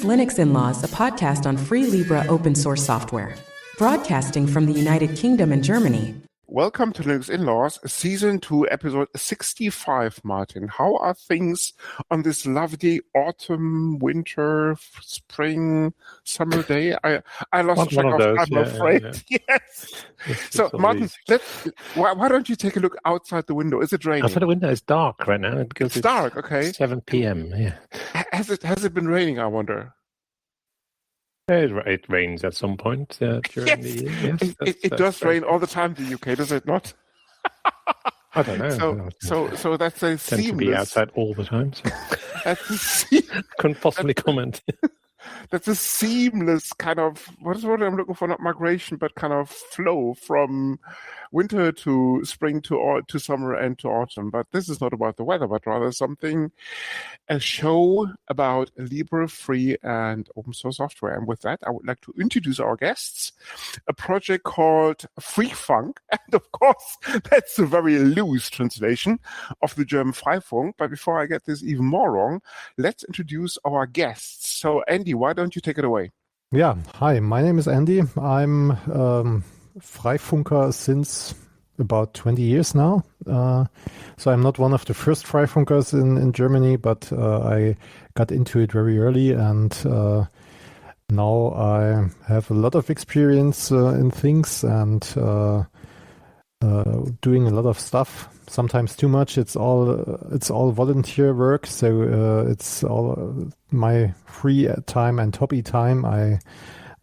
Linux In-Laws, a podcast on free Libre open source software. Broadcasting from the United Kingdom and Germany. Welcome to Linux In-Laws, Season 2, Episode 65, Martin. How are things on this lovely autumn, winter, spring, summer day? I lost track of time, I'm afraid. Yeah. Yes. So, Martin, why don't you take a look outside the window? Is it raining? Outside the window, it's dark right now. It's dark, okay. 7 p.m., yeah. Has it been raining, I wonder? It rains at some point during the year. Yes, it does rain all the time in the UK, does it not? I don't know. So that's a seamless... Tend to be outside all the time. So. Couldn't possibly comment. That's a seamless kind of, what is what I'm looking for? Not migration, but kind of flow from winter to spring to summer and to autumn. But this is not about the weather, but rather a show about Libre, free and open source software. And with that, I would like to introduce our guests, a project called Freifunk. And of course, that's a very loose translation of the German Freifunk. But before I get this even more wrong, let's introduce our guests. So Andy, why don't you take it away? Yeah, hi, my name is Andy. I'm Freifunker since about 20 years now. So I'm not one of the first Freifunkers in Germany, but I got into it very early, and now I have a lot of experience in things and doing a lot of stuff. Sometimes too much. It's all volunteer work, so it's all my free time and hobby time.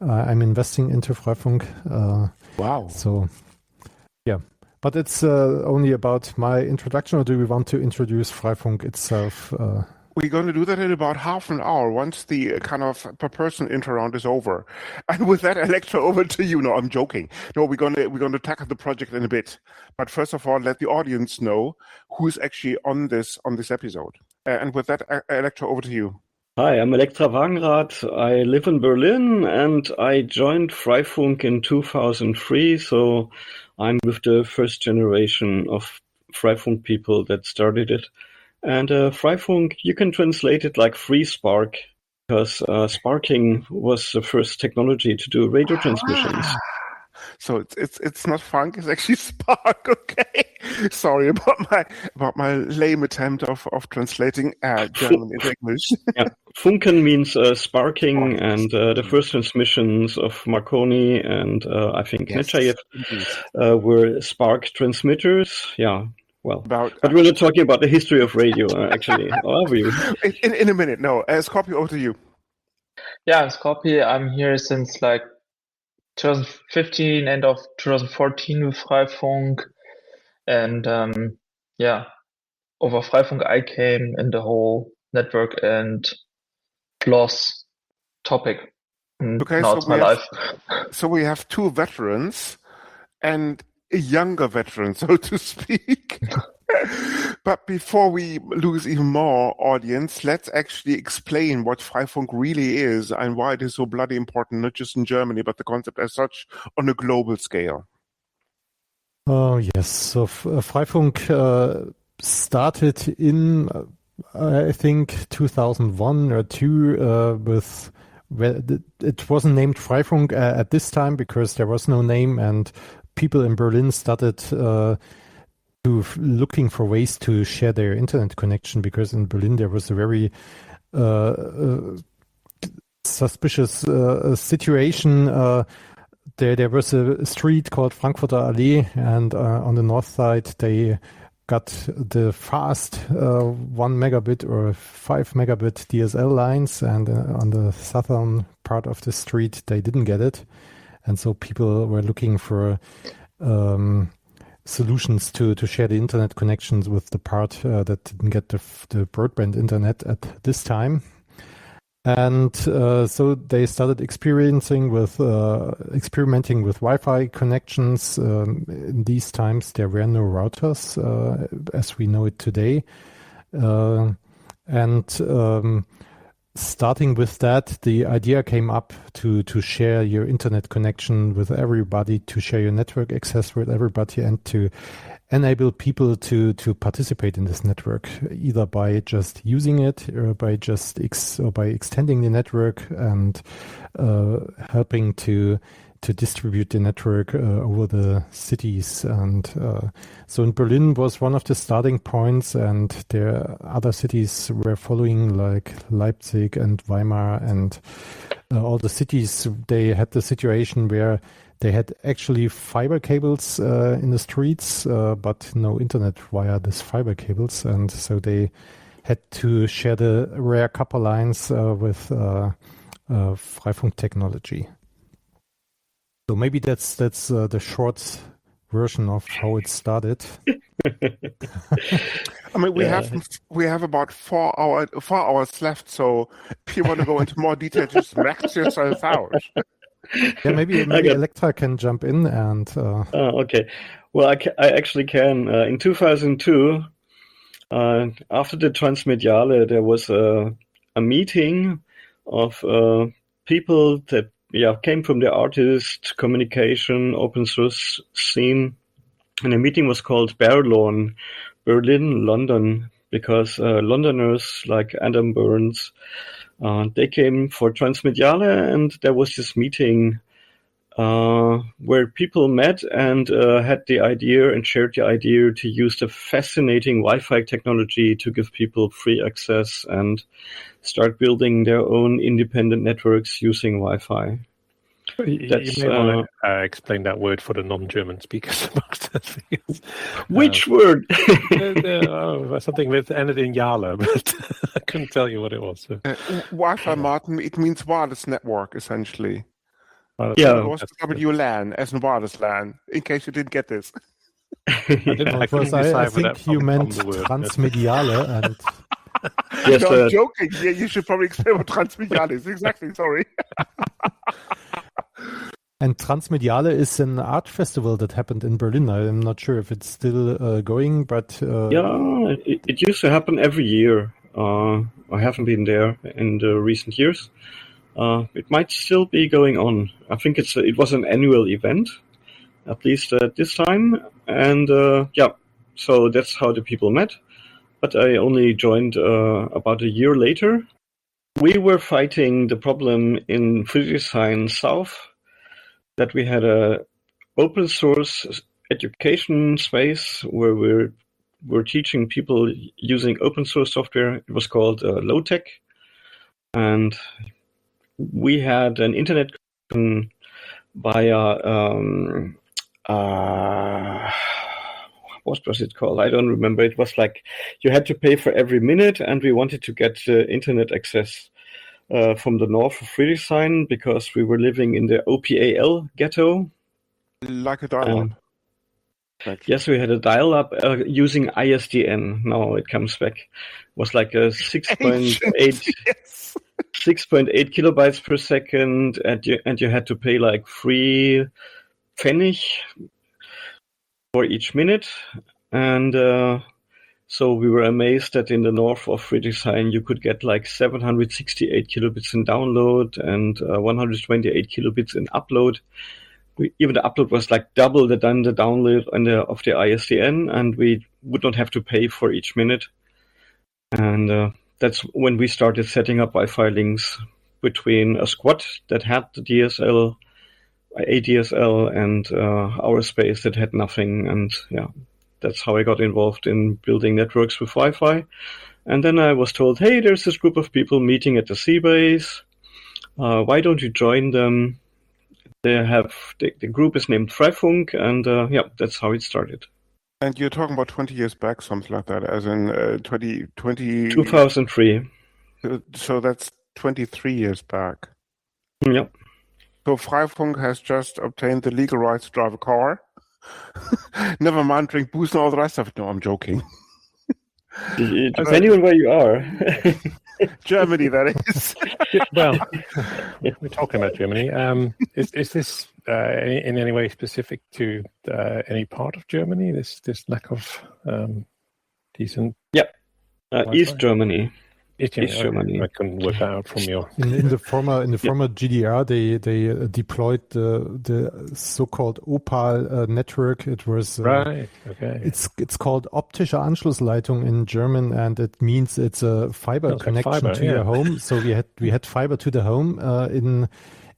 I'm investing into Freifunk. Wow. So, yeah. But it's only about my introduction, or do we want to introduce Freifunk itself? We're going to do that in about half an hour once the kind of per person intro round is over. And with that, Electra, over to you. No, I'm joking. No, we're going to tackle the project in a bit. But first of all, let the audience know who's actually on this episode. And with that, Electra, over to you. Hi, I'm Elektra Wagenrath. I live in Berlin, and I joined Freifunk in 2003. So I'm with the first generation of Freifunk people that started it. And Freifunk, you can translate it like free spark, because sparking was the first technology to do radio transmissions. So it's not funk, it's actually spark. Okay, sorry about my lame attempt of translating German into English. Yeah, Funken means sparking, and the first transmissions of Marconi and I think Nechayev were spark transmitters. Yeah. Well, but we're not talking about the history of radio, actually. Or are we? In a minute, no. Scorpio, over to you. Yeah, Scorpio, I'm here since like 2015, end of 2014 with Freifunk. And over Freifunk I came in the whole network and loss topic. Okay, now it's my life. So we have two veterans and a younger veteran, so to speak. But before we lose even more audience, let's actually explain what Freifunk really is and why it is so bloody important, not just in Germany, but the concept as such on a global scale. Oh, yes. So Freifunk started in, I think, 2001 or 2 with... Well, it wasn't named Freifunk at this time because there was no name, and people in Berlin started looking for ways to share their internet connection, because in Berlin there was a very suspicious situation. There was a street called Frankfurter Allee, and on the north side they got the fast 1 megabit or 5 megabit DSL lines, and on the southern part of the street they didn't get it. And so people were looking for solutions to share the internet connections with the part that didn't get the broadband internet at this time. And so they started experimenting with Wi-Fi connections. In these times, there were no routers as we know it today. And starting with that, the idea came up to share your internet connection with everybody, to share your network access with everybody, and to enable people to participate in this network, either by just using it or by just by extending the network and helping to distribute the network over the cities. And so in Berlin was one of the starting points, and there other cities were following, like Leipzig and Weimar, and all the cities, they had the situation where they had actually fiber cables in the streets, but no internet via these fiber cables. And so they had to share the rare copper lines with Freifunk technology. So maybe that's the short version of how it started. I mean, we have about 4 hours left, so if you want to go into more detail, just max yourself out. Yeah, maybe Elektra can jump in and. Okay, well, I actually can. In 2002, after the Transmediale, there was a meeting of people that came from the artist, communication, open source scene. And the meeting was called Berlin, London, because Londoners like Adam Burns, they came for Transmediale, and there was this meeting where people met and had the idea and shared the idea to use the fascinating Wi-Fi technology to give people free access and start building their own independent networks using Wi-Fi. You may want to explain that word for the non-German speakers amongst us. Which word? Something that ended in Jale, but I couldn't tell you what it was. So. Wi-Fi, Martin, it means wireless network, essentially. It was WLAN, as in wireless LAN, in case you didn't get this. I think you meant Transmediale and... Yes, no, I'm joking. Yeah, you should probably explain what Transmediale is. Exactly, sorry. And Transmediale is an art festival that happened in Berlin. I'm not sure if it's still going, but... it used to happen every year. I haven't been there in the recent years. It might still be going on. I think it was an annual event, at least at this time. And so that's how the people met. But I only joined about a year later. We were fighting the problem in Friedrichshain South, that we had a open source education space where we're teaching people using open source software. It was called Low Tech. And we had an internet connection via what was it called? I don't remember. It was like you had to pay for every minute, and we wanted to get internet access from the north of Friedrichshain because we were living in the OPAL ghetto. Like a dial-up. Yes, we had a dial-up using ISDN. Now it comes back. It was like a 6.8 kilobytes per second, and you had to pay like 3 Pfennig for each minute. And so we were amazed that in the north of Friedrichshain you could get like 768 kilobits in download and 128 kilobits in upload. Even the upload was like double the download of the ISDN, and we would not have to pay for each minute. And that's when we started setting up Wi-Fi links between a squad that had the ADSL, and our space that had nothing. And that's how I got involved in building networks with Wi-Fi. And then I was told, hey, there's this group of people meeting at the sea base. Why don't you join them? The group is named Freifunk, and that's how it started. And you're talking about 20 years back, something like that, as in 2003. So that's 23 years back. Yeah. So Freifunk has just obtained the legal rights to drive a car. Never mind drink booze and all the rest of it. No, I'm joking. Depending on where you are. Germany, that is. Well, we're talking about Germany. Is this in any way specific to any part of Germany? This lack of decent. Yeah, East Germany. East Germany. I couldn't work that out from your. In the former GDR, they deployed the so-called Opal network. It was Right. Okay. It's called optische Anschlussleitung in German, and it means it's a fiber connection to your home. So we had fiber to the home in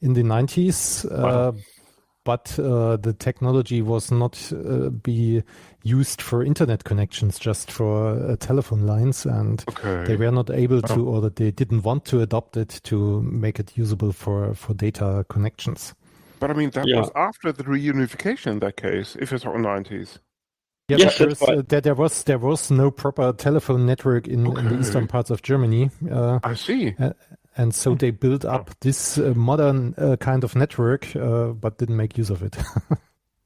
the 90s. Wow. But the technology was not be used for internet connections, just for telephone lines, and they were not able to, or that they didn't want to adopt it to make it usable for data connections. But I mean, that was after the reunification in that case, if it's all 90s. Yeah, yes, there was no proper telephone network in the eastern parts of Germany. I see. And so they built up this modern kind of network, but didn't make use of it.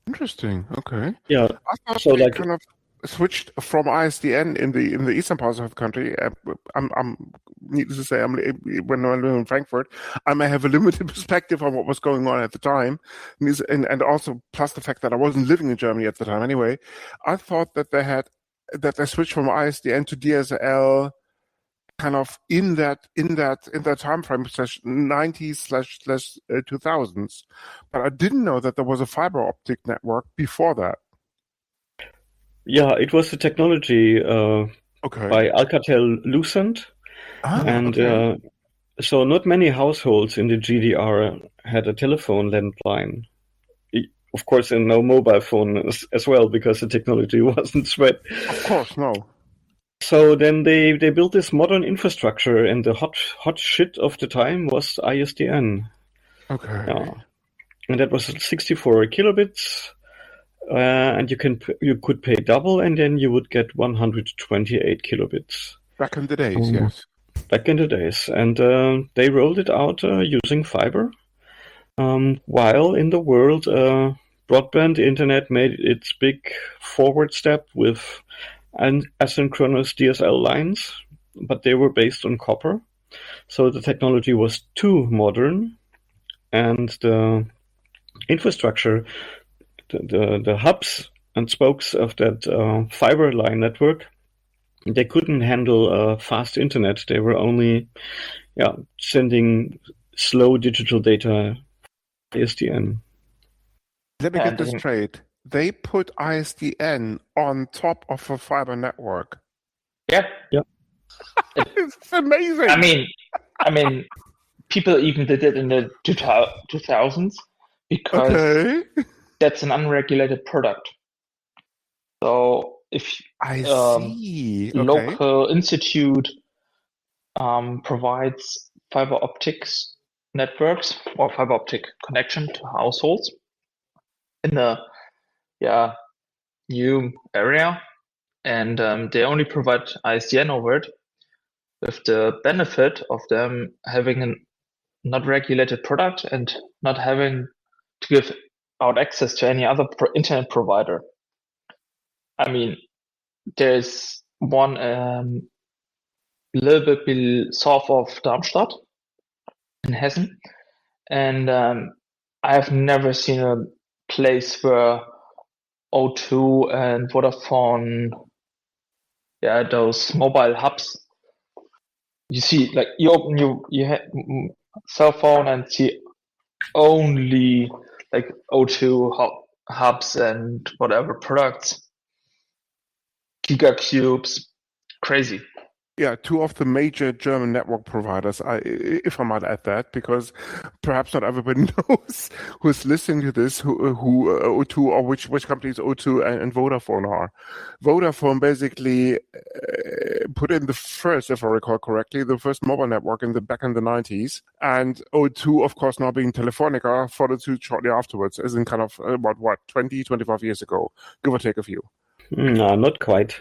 Interesting. Okay. Yeah. I thought they kind of switched from ISDN in the eastern parts of the country. I'm needless to say, when I live in Frankfurt, I may have a limited perspective on what was going on at the time, and also plus the fact that I wasn't living in Germany at the time anyway. I thought that they switched from ISDN to DSL. Kind of in that time frame, /90s/2000s, but I didn't know that there was a fiber optic network before that. Yeah, it was the technology by Alcatel-Lucent, so not many households in the GDR had a telephone landline. Of course, and no mobile phone as well, because the technology wasn't spread. Of course, no. So then they built this modern infrastructure, and the hot shit of the time was ISDN. Okay. And that was 64 kilobits, and you could pay double, and then you would get 128 kilobits. Back in the days, yes. Back in the days, and they rolled it out using fiber. While in the world, broadband internet made its big forward step with asynchronous DSL lines, but they were based on copper. So the technology was too modern, and the infrastructure, the hubs and spokes of that fiber line network, they couldn't handle fast internet. They were only sending slow digital data ISDN. Let me get this straight. They put ISDN on top of a fiber network. Yeah. It's amazing. I mean, people even did it in the 2000s because that's an unregulated product. So if local institute provides fiber optics networks or fiber optic connection to households in a new area, and they only provide ISDN over it, with the benefit of them having a not regulated product and not having to give out access to any other internet provider. I mean, there's one little bit south of Darmstadt in Hessen, and I have never seen a place where O2 and Vodafone, those mobile hubs, you see, like you open your cell phone and see only like O2 hubs and whatever products, gigacubes, crazy. Yeah, two of the major German network providers, if I might add that, because perhaps not everybody knows who's listening to this, who O2 or which companies O2 and Vodafone are. Vodafone basically put in the first, if I recall correctly, the first mobile network back in the 90s, and O2, of course, now being Telefonica, followed suit shortly afterwards, as in kind of about 20, 25 years ago, give or take a few. No, not quite.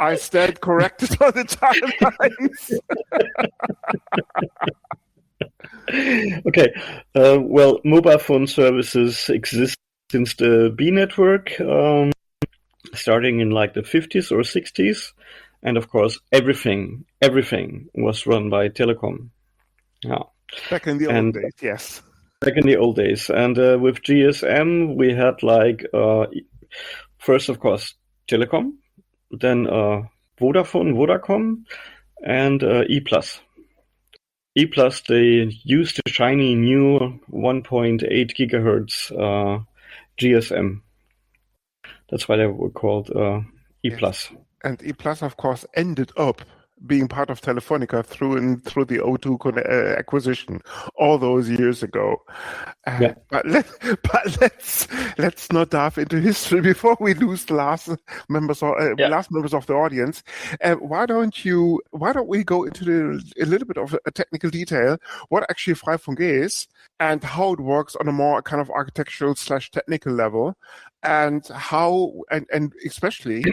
I stand corrected on the timelines. Okay. Well, mobile phone services exist since the B network, starting in like the 50s or 60s. And of course, everything was run by telecom. Yeah. Back in the old days, yes. Back in the old days. And with GSM, we had like, first, of course, telecom. Then Vodafone, Vodacom, and E+. E+, they use the shiny new 1.8 gigahertz GSM. That's why they were called E+. Yes. And E+, of course, ended up being part of Telefonica through the O2 acquisition all those years ago. Yeah. But let's not dive into history before we lose the last members of the audience. Why don't we go into a little bit of a technical detail what actually Freifunk is and how it works on a more kind of architectural / technical level, and how and especially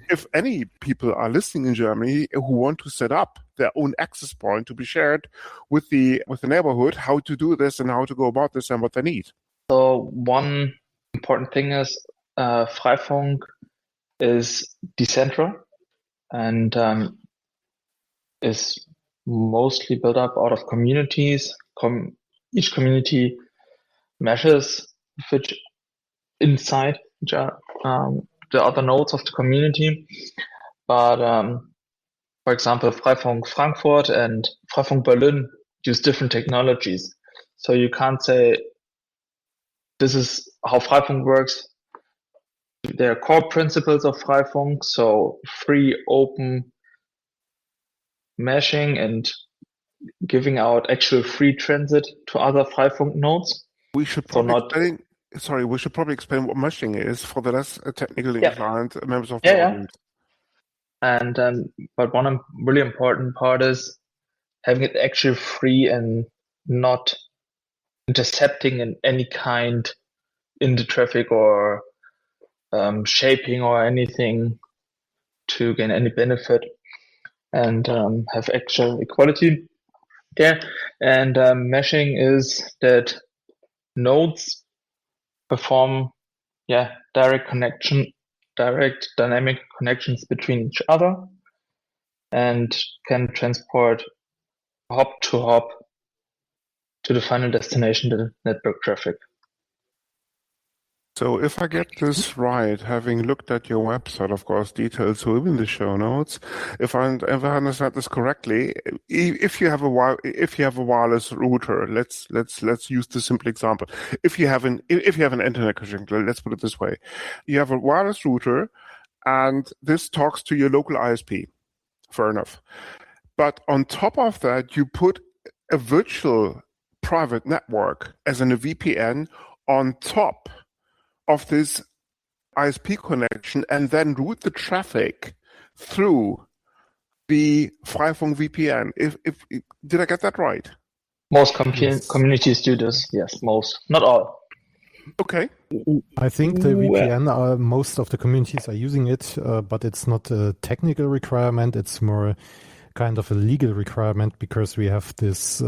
if any people are listening in Germany who want to set up their own access point to be shared with the neighborhood, how to do this and how to go about this and what they need. So one important thing is Freifunk is decentral and is mostly built up out of communities. Each community meshes which inside which are the other nodes of the community. But for example, Freifunk Frankfurt and Freifunk Berlin use different technologies. So you can't say this is how Freifunk works. There are core principles of Freifunk, so free, open meshing and giving out actual free transit to other Freifunk nodes. We should probably explain what meshing is for the less technically inclined members of the audience. And but one really important part is having it actually free and not intercepting in any kind in the traffic or shaping or anything to gain any benefit, and have actual equality there. And meshing is that nodes perform direct dynamic connections between each other and can transport hop to hop to the final destination, the network traffic. So if I get this right, having looked at your website, of course, details will be in the show notes. If I understand this correctly, if you have a wireless router, let's use the simple example. If you have an internet connection, let's put it this way: you have a wireless router, and this talks to your local ISP. Fair enough. But on top of that, you put a virtual private network as in a VPN on top of this ISP connection, and then route the traffic through the Freifunk VPN. Did I get that right? Most communities do this. Yes, most, not all. Okay. I think the VPN, most of the communities are using it, but it's not a technical requirement. It's more kind of a legal requirement because we have this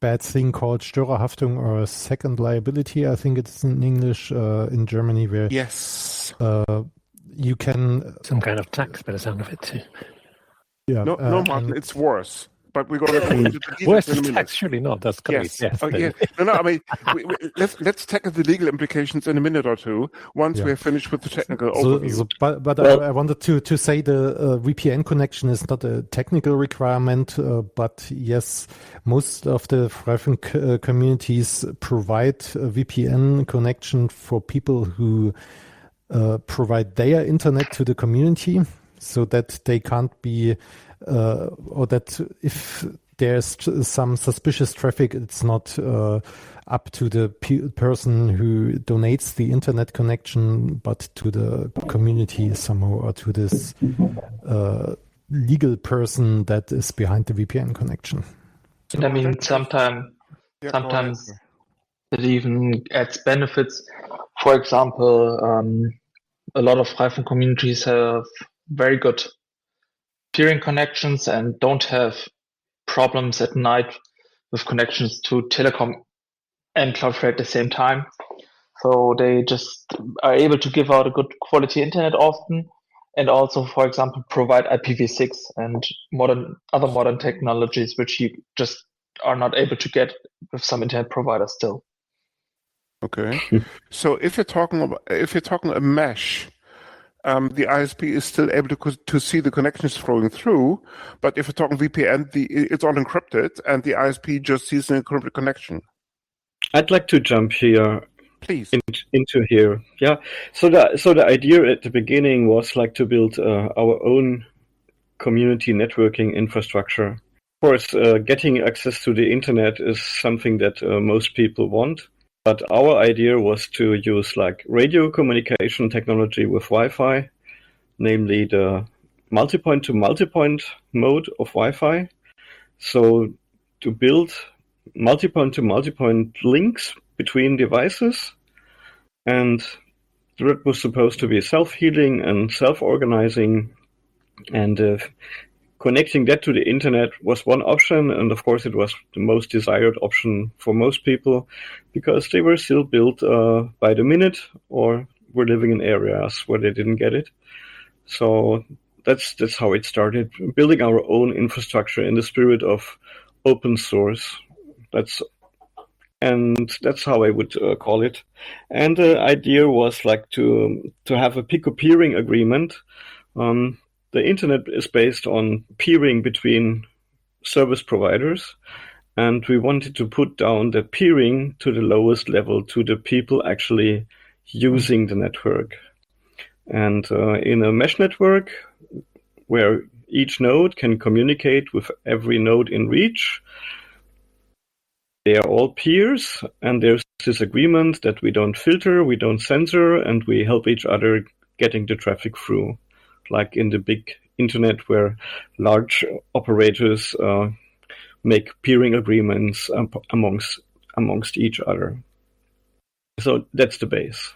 bad thing called Störerhaftung or second liability, I think it's in English, in Germany, where you can... Some kind of tax by the sound of it too. Yeah, no, Martin, it's worse. But we're going to go into the details worse in a minute. Actually not. That's correct. Yes. No. I mean, let's tackle the legal implications in a minute or two once we are finished with the technical overview. But I wanted to say the VPN connection is not a technical requirement, but yes, most of the Freifunk communities provide a VPN connection for people who provide their internet to the community, so that they can't be. Or that if there's some suspicious traffic, it's not up to the person who donates the internet connection, but to the community somehow, or to this legal person that is behind the VPN connection. And I mean, sometimes it even adds benefits. For example, a lot of Freifunk communities have very good peering connections and don't have problems at night with connections to telecom and Cloudflare at the same time. So they just are able to give out a good quality internet often, and also, for example, provide IPv6 and other modern technologies which you just are not able to get with some internet providers still. Okay. So if you're talking a mesh, the ISP is still able to see the connections flowing through. But if you're talking VPN, it's all encrypted, and the ISP just sees an encrypted connection. I'd like to jump here. Please. Into here. Yeah. So the idea at the beginning was like to build our own community networking infrastructure. Of course, getting access to the internet is something that most people want. But our idea was to use like radio communication technology with Wi-Fi, namely the multipoint to multipoint mode of Wi-Fi. So to build multipoint to multipoint links between devices, and that was supposed to be self-healing and self-organizing, and connecting that to the internet was one option, and of course it was the most desired option for most people because they were still built by the minute or were living in areas where they didn't get it. So that's how it started, building our own infrastructure in the spirit of open source. That's how I would call it. And the idea was like to have a peer-to-peering agreement. The internet is based on peering between service providers, and we wanted to put down the peering to the lowest level, to the people actually using the network. And in a mesh network where each node can communicate with every node in reach, they are all peers, and there's this agreement that we don't filter, we don't censor, and we help each other getting the traffic through, like in the big internet where large operators make peering agreements amongst each other. So that's the base.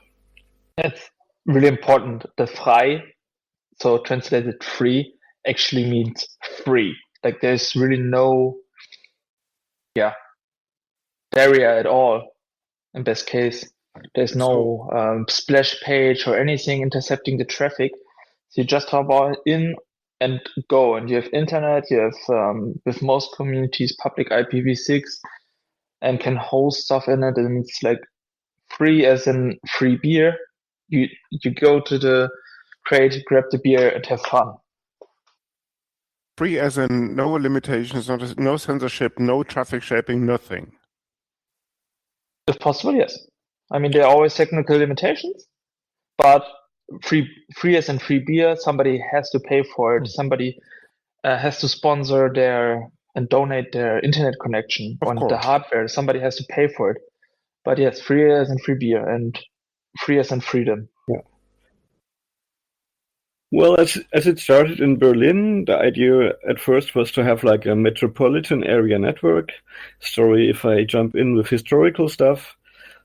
That's really important. The frei, so translated free, actually means free. Like there's really no barrier at all in best case. There's no splash page or anything intercepting the traffic. So you just hop on in and go, and you have internet, you have with most communities public IPv6 and can host stuff in it, and it's like free as in free beer. You go to the crate, grab the beer and have fun. Free as in no limitations, no censorship, no traffic shaping, nothing. If possible, yes. I mean, there are always technical limitations, but free as in free beer, somebody has to pay for it. Somebody has to sponsor and donate their internet connection on the hardware. Somebody has to pay for it. But yes, free as in free beer and free as in freedom. Yeah. Well, as it started in Berlin, the idea at first was to have like a metropolitan area network. Sorry if I jump in with historical stuff.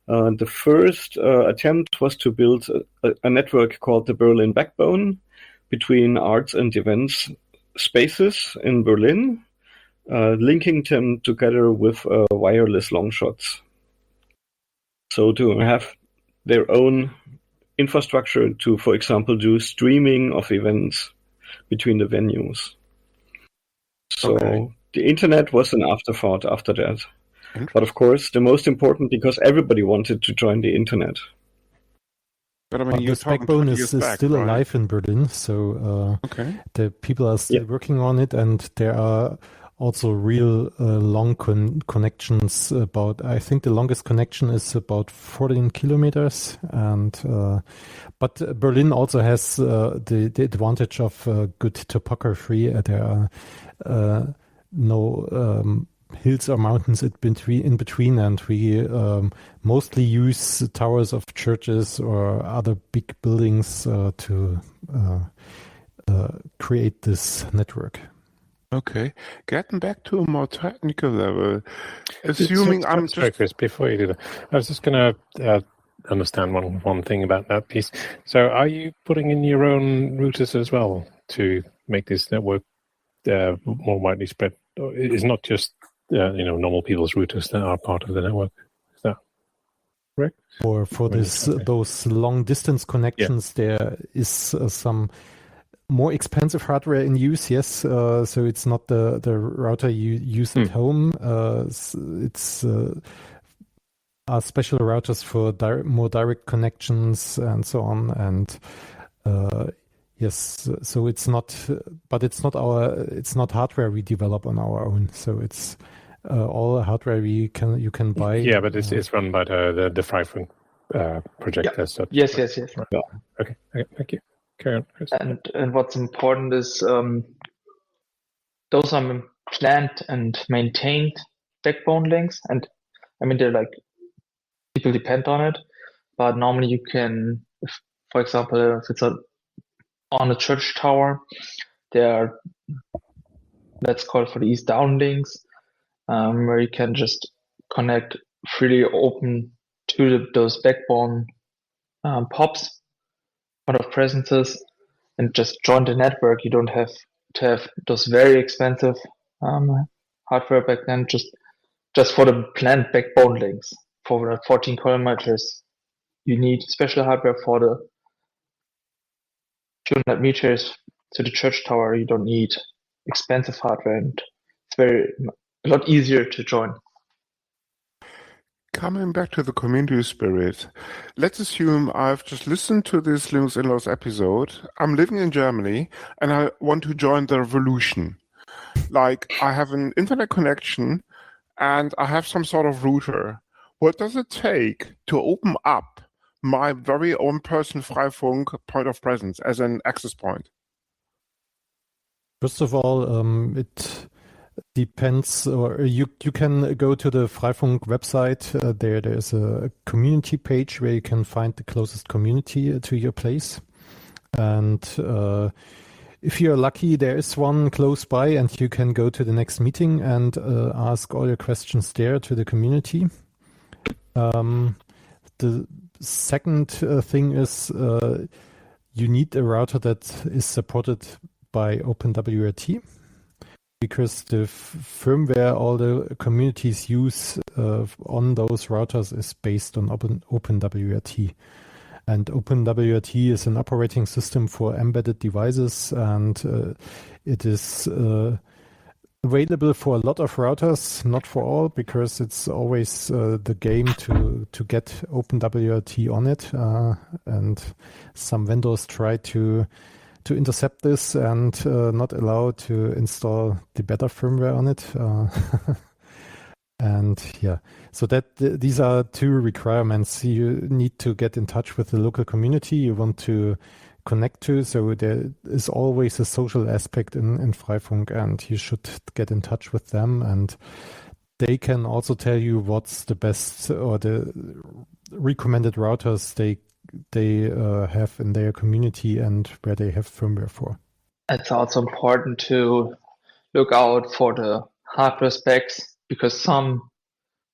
The first attempt was to build a network called the Berlin Backbone between arts and events spaces in Berlin, linking them together with wireless long shots. So to have their own infrastructure to, for example, do streaming of events between the venues. So the internet was an afterthought after that. But of course, the most important, because everybody wanted to join the internet. But I mean, this backbone is still alive in Berlin, so the people are still working on it, and there are also real long connections. I think the longest connection is about 14 kilometers, and but Berlin also has the advantage of good topography. There are no hills or mountains in between, and we mostly use towers of churches or other big buildings to create this network. Okay, getting back to a more technical level, assuming I'm just... Sorry, Chris, before you do that, I was just going to understand one thing about that piece. So are you putting in your own routers as well to make this network more widely spread? It's not just normal people's routers that are part of the network. Is that correct? Or for those long distance connections, there is some more expensive hardware in use. Yes, so it's not the router you use at home. It's are special routers for more direct connections and so on. And Yes, so it's not, but it's not hardware we develop on our own. So it's all hardware you can buy. Yeah, but it's run by the Freifunk project Yeah. as such. Yes. Yeah. Okay, thank you. Carry on, Chris. And what's important is those are planned and maintained backbone links, and I mean they're like people depend on it, but normally you can, for example, if it's on a church tower, there are, let's call it for the east down links, where you can just connect freely open to those backbone POPs, point of presences, and just join the network. You don't have to have those very expensive hardware back then. Just for the planned backbone links for the 14 kilometers, you need special hardware. For the 200 meters to the church tower, you don't need expensive hardware, and it's a lot easier to join. Coming back to the community spirit, let's assume I've just listened to this Linux In-Laws episode. I'm living in Germany and I want to join the revolution. Like, I have an internet connection and I have some sort of router. What does it take to open up my very own personal Freifunk point of presence as an access point? First of all, it depends, or you can go to the Freifunk website. There's a community page where you can find the closest community to your place. And if you're lucky, there is one close by and you can go to the next meeting and ask all your questions there to the community. The second thing is you need a router that is supported by OpenWRT, because the firmware all the communities use on those routers is based on OpenWRT. And OpenWRT is an operating system for embedded devices, and it is available for a lot of routers, not for all, because it's always the game to get OpenWRT on it. And some vendors try to intercept this and not allow to install the better firmware on it. And yeah, so these are two requirements. You need to get in touch with the local community you want to connect to. So there is always a social aspect in Freifunk, and you should get in touch with them. And they can also tell you what's the best or the recommended routers they have in their community and where they have firmware for. It's also important to look out for the hardware specs, because some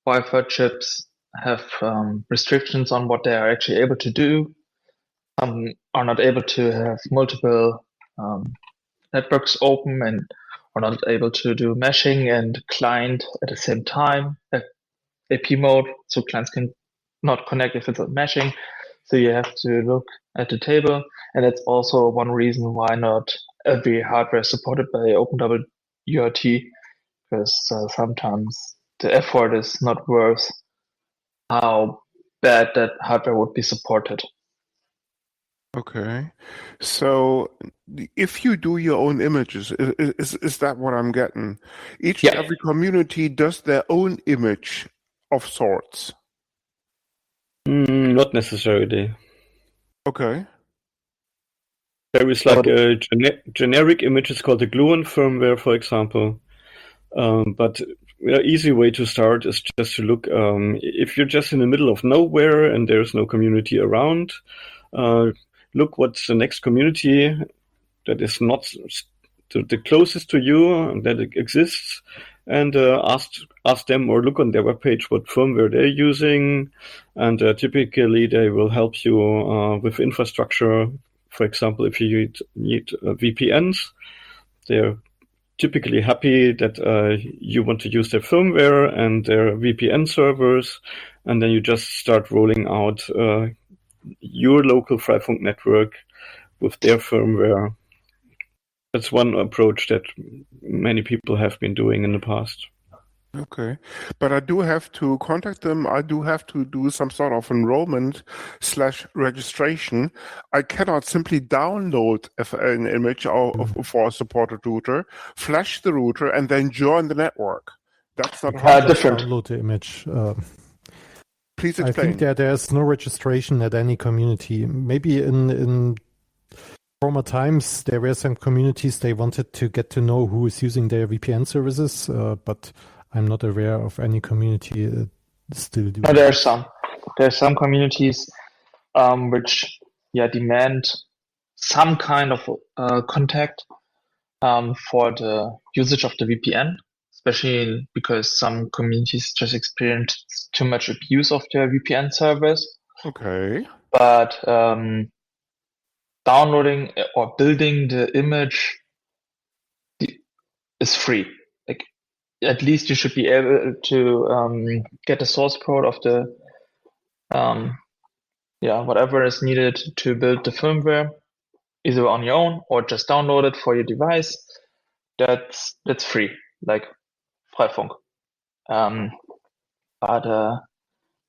Wi-Fi chips have restrictions on what they are actually able to do. Some are not able to have multiple networks open and are not able to do meshing and client at the same time, AP mode, so clients can not connect if it's not meshing. So you have to look at the table, and that's also one reason why not every hardware is supported by OpenWRT, because sometimes the effort is not worth how bad that hardware would be supported. Okay. So if you do your own images, is that what I'm getting? Each and every community does their own image of sorts. Not necessarily. Okay. There is like a generic image, it's called the Gluon firmware, for example. But an easy way to start is just to look, if you're just in the middle of nowhere and there's no community around, look what's the next community that is not the closest to you that exists, and ask them or look on their webpage what firmware they're using, and typically they will help you with infrastructure. For example, if you need VPNs, they're typically happy that you want to use their firmware and their VPN servers, and then you just start rolling out your local Freifunk network with their firmware. That's one approach that many people have been doing in the past. Okay. But I do have to contact them. I do have to do some sort of enrollment/registration. I cannot simply download an image for a supported router, flash the router, and then join the network. That's not how. Different. Download the image. Please I explain. think there's no registration at any community. Maybe in former times there were some communities they wanted to get to know who is using their VPN services, but I'm not aware of any community still doing. No, there's some communities which demand some kind of contact for the usage of the VPN, especially because some communities just experience too much abuse of their VPN service. Okay. But downloading or building the image is free. Like, at least you should be able to get the source code of the whatever is needed to build the firmware, either on your own or just download it for your device. That's free, like Freifunk. But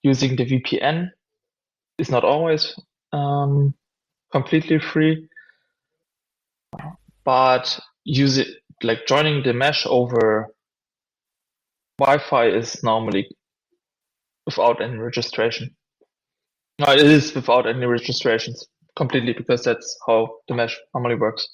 using the VPN is not always completely free. But joining the mesh over Wi-Fi is normally without any registration. No, it is without any registrations completely, because that's how the mesh normally works.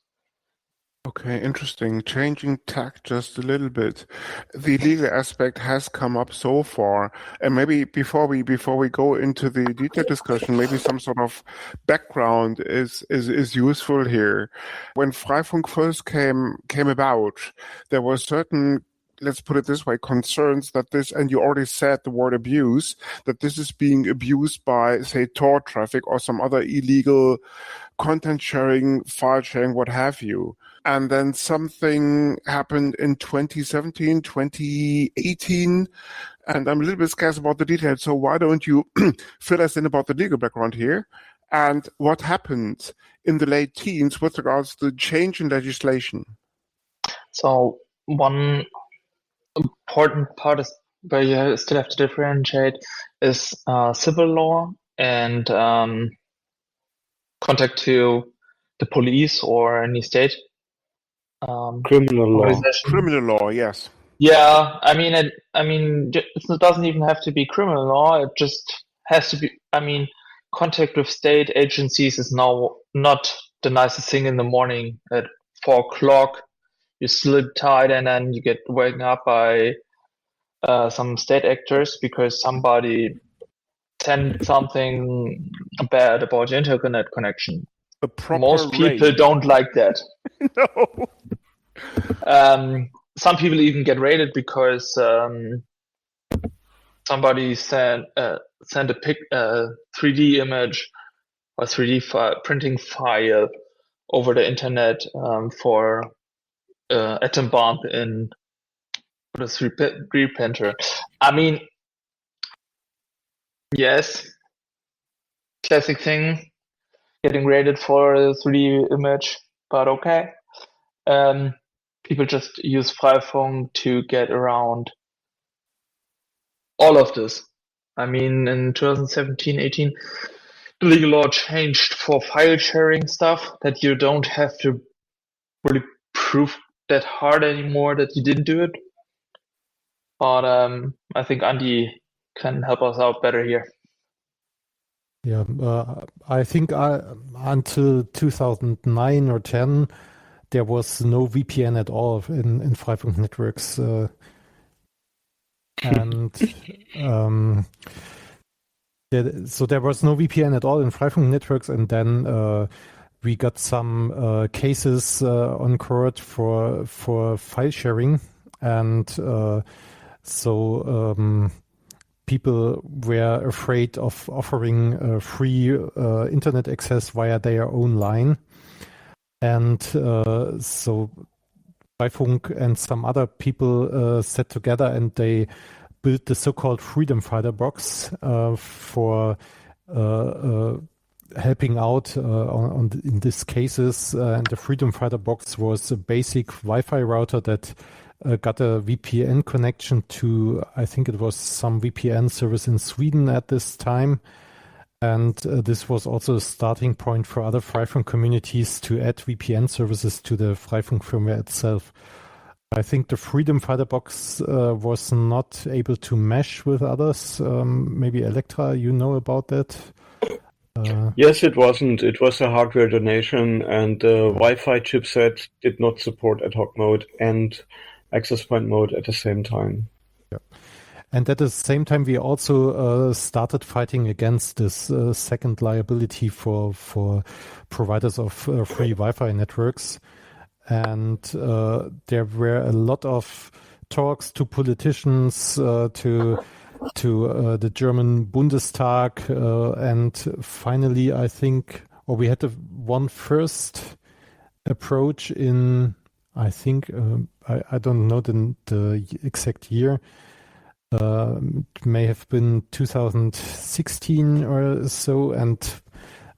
Okay, interesting. Changing tack just a little bit. The legal aspect has come up so far, and maybe before we go into the detailed discussion, maybe some sort of background is useful here. When Freifunk first came about, there were certain, let's put it this way, concerns that this, and you already said the word abuse, that this is being abused by, say, Tor traffic or some other illegal content sharing, file sharing, what have you. And then something happened in 2017, 2018, and I'm a little bit scarce about the details. So why don't you fill us in about the legal background here and what happened in the late teens with regards to the change in legislation? So one important part is where you still have to differentiate is civil law and contact to the police or any state Criminal law. organization. Criminal law, yes. Yeah, I mean, it doesn't even have to be criminal law. It just has to be. I mean, contact with state agencies is now not the nicest thing in the morning at 4 o'clock. You sleep tight and then you get woken up by some state actors because somebody sent something bad about your internet connection. A proper Most people raid. don't like that. No. Some people even get raided because somebody sent a 3D image or 3D printing file over the internet for atom bomb in the 3D printer. I mean, yes, classic thing, getting raided for a 3D image, but okay. People just use Freifunk to get around all of this. I mean, in 2017-18, the legal law changed for file sharing stuff, that you don't have to really prove that hard anymore that you didn't do it. But I think Andy can help us out better here. Yeah, I think until 2009 or 10, there was no VPN at all in Freifunk networks. So there was no VPN at all in Freifunk networks, and then we got some cases on court for file sharing, and so people were afraid of offering free internet access via their own line. And so Freifunk and some other people sat together and they built the so-called Freedom Fighter box for helping out in these cases. And the Freedom Fighter box was a basic Wi-Fi router that got a VPN connection to, I think it was some VPN service in Sweden at this time. And this was also a starting point for other Freifunk communities to add VPN services to the Freifunk firmware itself. I think the Freedom Fighter box was not able to mesh with others. Maybe Elektra, you know about that? Yes, it wasn't. It was a hardware donation, and the Wi-Fi chipset did not support ad hoc mode and access point mode at the same time. Yeah. And at the same time, we also started fighting against this second liability for providers of free Wi-Fi networks. And there were a lot of talks to politicians, to the German Bundestag, and finally, I think, or we had one first approach in, I think, I don't know the exact year. It may have been 2016 or so, and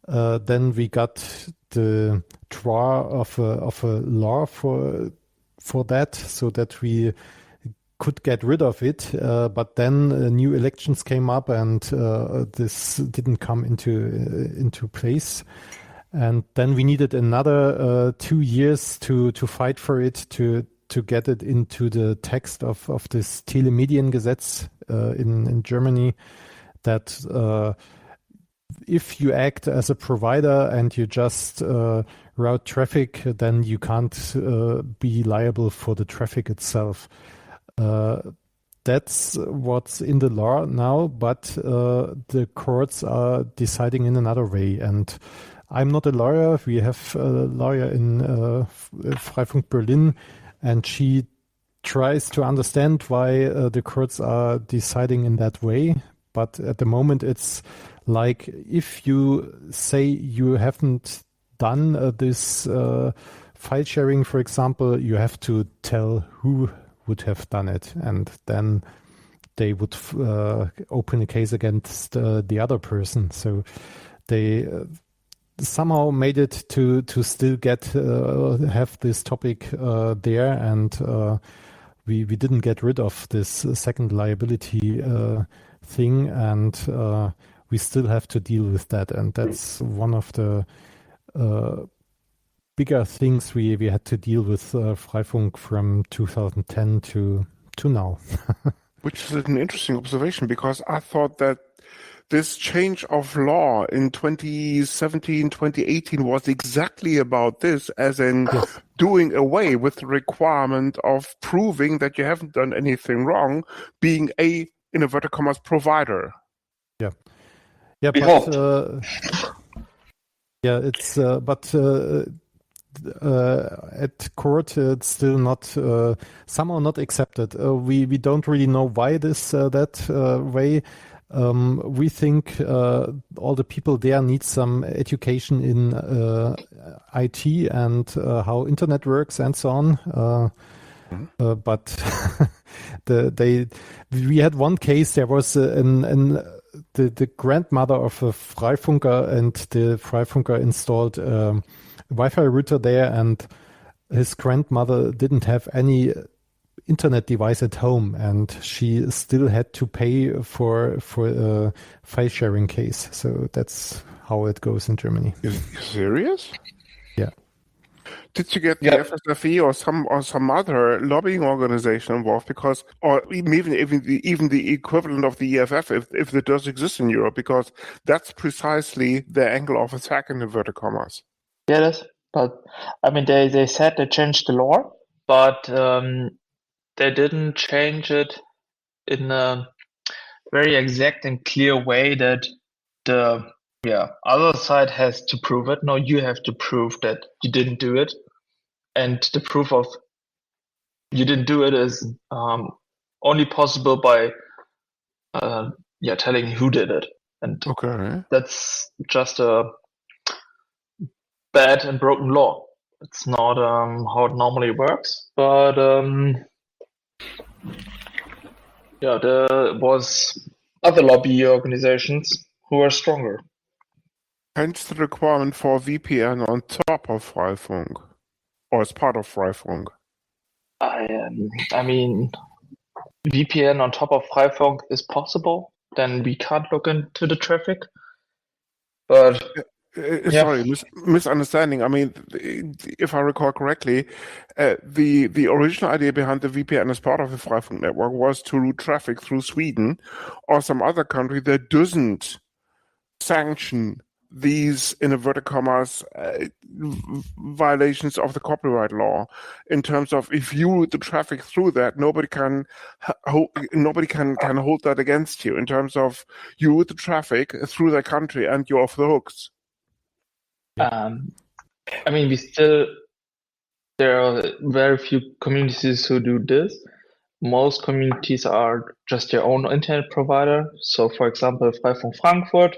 then we got the draw of a law for that, so that we could get rid of it. But then new elections came up, and this didn't come into place. And then we needed another 2 years to fight for it, to get it into the text of this Telemediengesetz in Germany, that if you act as a provider and you just route traffic, then you can't be liable for the traffic itself. That's what's in the law now, but the courts are deciding in another way. And I'm not a lawyer. We have a lawyer in Freifunk Berlin, and she tries to understand why the courts are deciding in that way. But at the moment, it's like, if you say you haven't done this file sharing, for example, you have to tell who would have done it, and then they would open a case against the other person. So they somehow made it to still get have this topic there, and we didn't get rid of this second liability thing, and we still have to deal with that. And that's one of the bigger things we had to deal with Freifunk from 2010 to now. Which is an interesting observation, because I thought that this change of law in 2017, 2018 was exactly about this, as in doing away with the requirement of proving that you haven't done anything wrong, being a, in inverted commas, provider. Yeah. Yeah, but it's but at court it's still not somehow not accepted. We don't really know why this that way. We think all the people there need some education in IT and how internet works and so on. But we had one case. There was the grandmother of a Freifunker, and the Freifunker installed a Wi-Fi router there, and his grandmother didn't have any internet device at home, and she still had to pay for a file sharing case. So that's how it goes in Germany. Are you serious? Yeah. Did you get the FSFE or some other lobbying organization involved? Because, or even the equivalent of the EFF, if it does exist in Europe, because that's precisely the angle of attack in inverted commas. Yeah, that's, but I mean, they said they changed the law, but they didn't change it in a very exact and clear way that the other side has to prove it. No, you have to prove that you didn't do it, and the proof of you didn't do it is only possible by telling who did it, and that's just a bad and broken law. It's not how it normally works, but there was other lobby organizations who are stronger. Hence the requirement for VPN on top of Freifunk, or as part of Freifunk. I mean, VPN on top of Freifunk is possible. Then we can't look into the traffic. But yeah. Sorry, misunderstanding. I mean, if I recall correctly, the original idea behind the VPN as part of the Freifunk network was to route traffic through Sweden or some other country that doesn't sanction these, in inverted commas, violations of the copyright law. In terms of, if you route the traffic through that, nobody can hold that against you. In terms of, you route the traffic through their country and you're off the hooks. I mean, there are very few communities who do this. Most communities are just their own internet provider. So, for example, Freifunk Frankfurt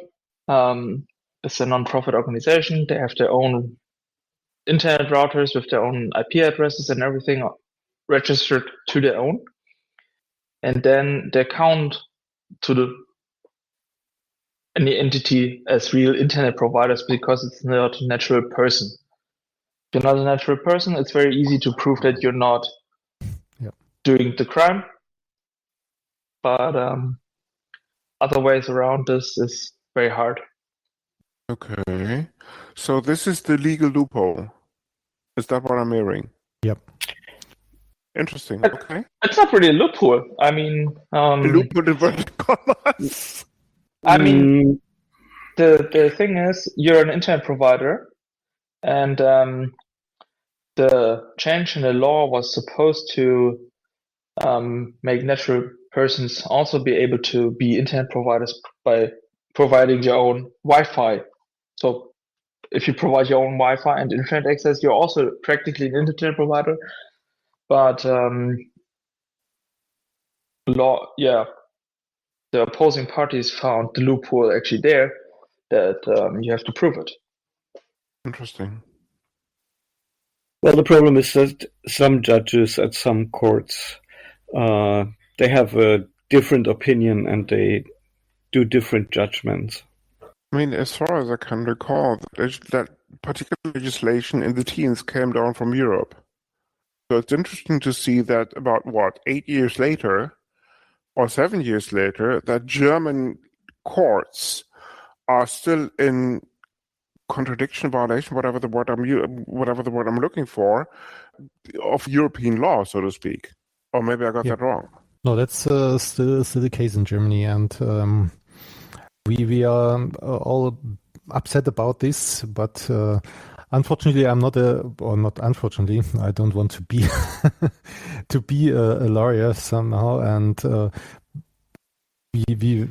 is a non-profit organization. They have their own internet routers with their own IP addresses and everything registered to their own. And then they count to any entity as real internet providers because it's not a natural person. If you're not a natural person, it's very easy to prove that you're not doing the crime. But other ways around this is very hard. Okay. So this is the legal loophole. Is that what I'm hearing? Yep. Interesting. Okay. It's not really a loophole. I mean, loophole inverted commas. I mean, the thing is, you're an internet provider, and the change in the law was supposed to make natural persons also be able to be internet providers by providing their own Wi-Fi. So if you provide your own Wi-Fi and internet access, you're also practically an internet provider. But the opposing parties found the loophole actually there that you have to prove it. Interesting. Well, the problem is that some judges at some courts, they have a different opinion and they do different judgments. I mean, as far as I can recall, that particular legislation in the teens came down from Europe. So it's interesting to see that about, 8 years later, or 7 years later, that German courts are still in contradiction, violation, whatever the word I'm looking for, of European law, so to speak. Or maybe I got that wrong. No, that's still the case in Germany, and we are all upset about this, but unfortunately, I don't want to be to be a lawyer somehow, and we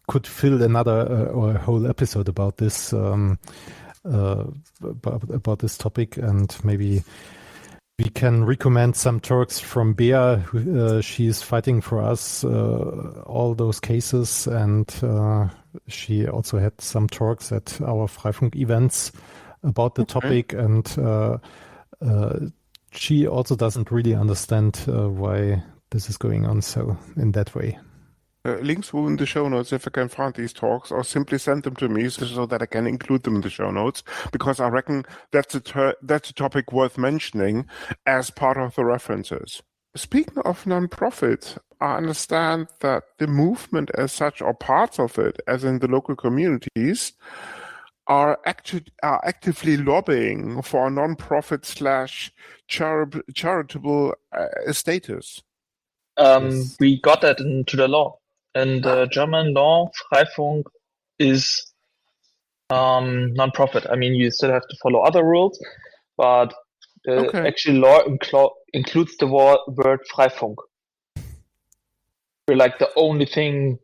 could fill another or a whole episode about this about this topic, and maybe we can recommend some talks from Bea. She's fighting for us all those cases, and she also had some talks at our Freifunk events about the topic, and she also doesn't really understand why this is going on so in that way. Links will in the show notes if I can find these talks, or simply send them to me so that I can include them in the show notes, because I reckon that's a topic worth mentioning as part of the references. Speaking of non-profit, I understand that the movement as such, or parts of it, as in the local communities, are actively lobbying for a non-profit / charitable status. Yes. We got that into the law. In the German law, Freifunk is non-profit. I mean, you still have to follow other rules, but the actual law includes the word Freifunk. We're like the only thing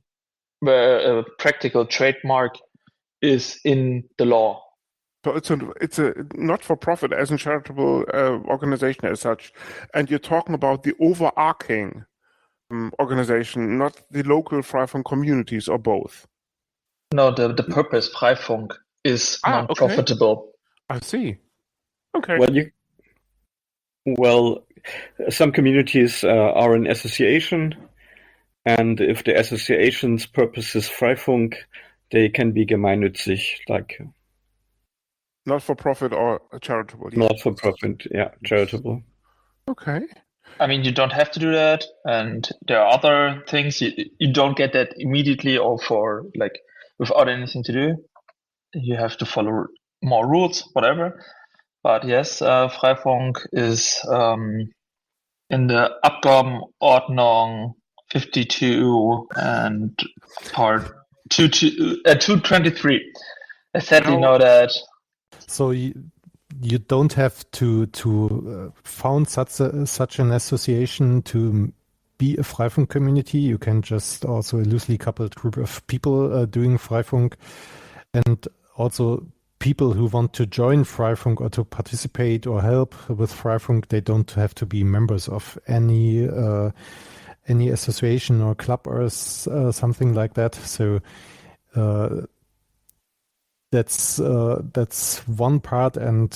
where a practical trademark is in the law. So it's a not-for-profit as a charitable organization as such, and you're talking about the overarching organization, not the local Freifunk communities, or both. No, the purpose Freifunk is non-profitable. I see. Okay. Well, some communities are an association, and if the association's purpose is Freifunk, they can be gemeinnützig, like not for profit or charitable. Not for profit, yeah, charitable. Okay. I mean, you don't have to do that, and there are other things you don't get that immediately or for like without anything to do. You have to follow more rules, whatever. But yes, Freifunk is in the Abgabenordnung 52 and part 223. I sadly know that. So you don't have to found such an association to be a Freifunk community. You can just also a loosely coupled group of people doing Freifunk, and also people who want to join Freifunk or to participate or help with Freifunk. They don't have to be members of any association or club or something like that. So. That's one part, and